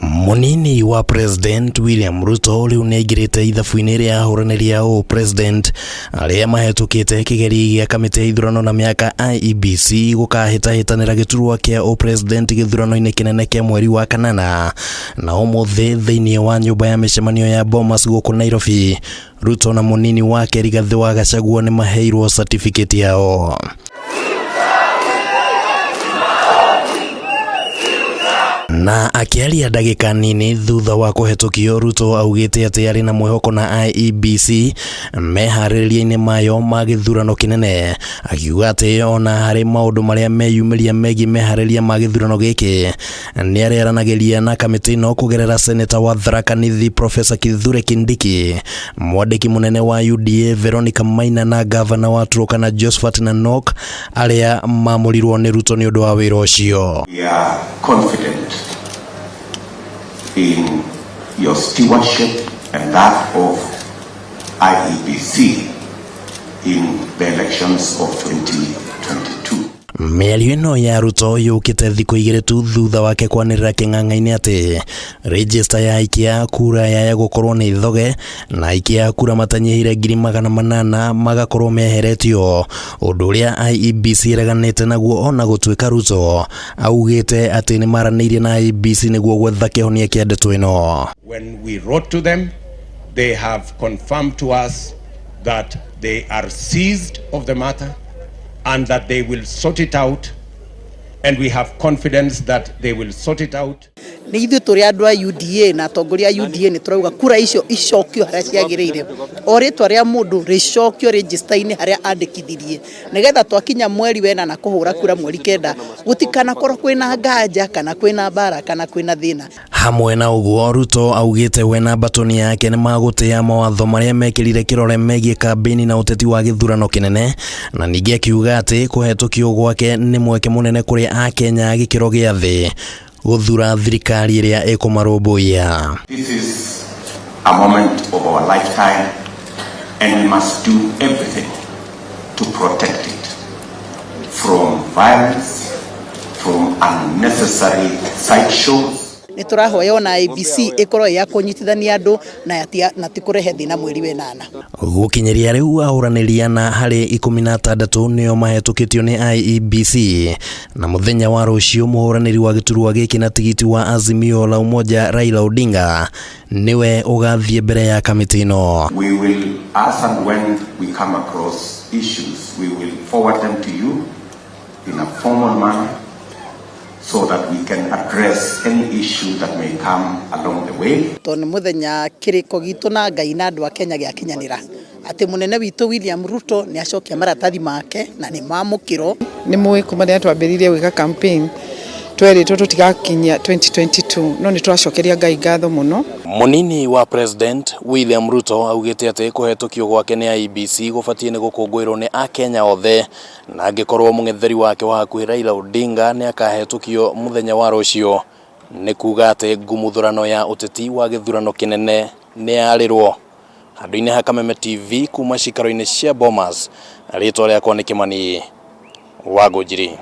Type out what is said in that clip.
Munini wa President William Ruto riu neigirite ithabu-ini ria ahuraniri a President aria mahetukite kigeri gia kamiti ya githurano na miaka IEBC gukahitahitanira giturwa kia President githurano-ini kinene kia mweri wa kanana na umuthi thiini wa nyumba ya micemanio ya Bomas guku Nairobi. Ruto na munini wake Rigathi wa Gachagua ni maheirwo certificate yao. Na akiaria ndagika nini thutha wa kuhitukio, Ruto augite ati ari na mwihoko na IEBC mehariria-ini mayo ma githurano kinene, akiuga ati ona hari maundu maria meyumiria megi mehariria ma githurano giki ni areranagiria na kamiti no kugerera seneta wa Tharaka Nithi Professor Kithure Kindiki, mwandiki munene wa UDA Veronica Maina na governor wa Turkana Josephat Nanok aria mamurirwo ni Ruto ni undu wa wira ucio. We are confident in your stewardship and that of IEBC in the elections of 2022. Miario ino ya Ruto yukite thiku igiri tu thutha wake kwanirira king'ang'a-ini ati register ya aikia kura ya gukorwo ni thoge na aikia kura matanyihire 800 magakorwo meheretio, undu uria IEBC ireganite naguo ona gutuika Ruto augite ati ni maranirie na IEBC niguo gwetha kihonia kia ndeto ino. When we wrote to them, they have confirmed to us that they are seized of the matter and that they will sort it out, and we have confidence that they will sort it out. Ni ithu turi andu a UDA na atongoria UDA ni turauga kura icio icokio haria ciagirire, o ritwa ria mundu ricokio register-ini haria andikithirie, nigetha twakinya mweri wena na kuhura kura mweri kenda gutikana korwo kwina nganja kana kwina bara kana kwina thina. Hamwe na uguo, Ruto augite wena batoni yake ni magutia mawatho maria mekirire kirore megie kambeni na uteti wa githurano kinene, na ningi akiuga ati kuhetukio gwake ni mweke munene kuri a Kenya gikiro gia thi guthura thirikari iria ikumarumbuia. This is a moment of our lifetime and we must do everything to protect it from violence, from unnecessary sideshows. Ni turahoya ona IEBC ikorwo ya kunyitithania andu na tikurehe thina mweri wenana. Gukinyeria riu ahuraniria na hari 16 nio mahetukitio ni IEBC, na muthenya wa rucio muhuraniri wa giturwa giki na tigiti wa Azimio la Umoja Raila Odinga niwe ugathie mbere ya kamiti ino. We will, as and when we come across issues, we will forward them to you in a formal manner, so that we can address any issue that may come along the way. Toni muthenya kiriko gitu na Ngai na andu a Kenya giakinyanira ati munene witu William Ruto ni acokia maratathi make na ni mamukiro. Ni muwe kumaria twambiririe gwika campaign tweritwo tutigakinya 2022 no ni twacokeria Ngai ngatho muno. Munini wa President William Ruto augite ati kuhetukio gwake ni IEBC gubatie ni gukungwirwo ni a Kenya othe, na angikorwo mung'etheri wake wa hakuhi Raila Odinga ni akahetukio muthenya wa rucio, ni kuga ati ngumuthurano ya uteti wa githurano kinene ni yarirwo. Handu-ini ha Kameme TV kuma cikaro-ini cia Bomas, ritwa riakwa ni Kimani wa Ngũnjiri.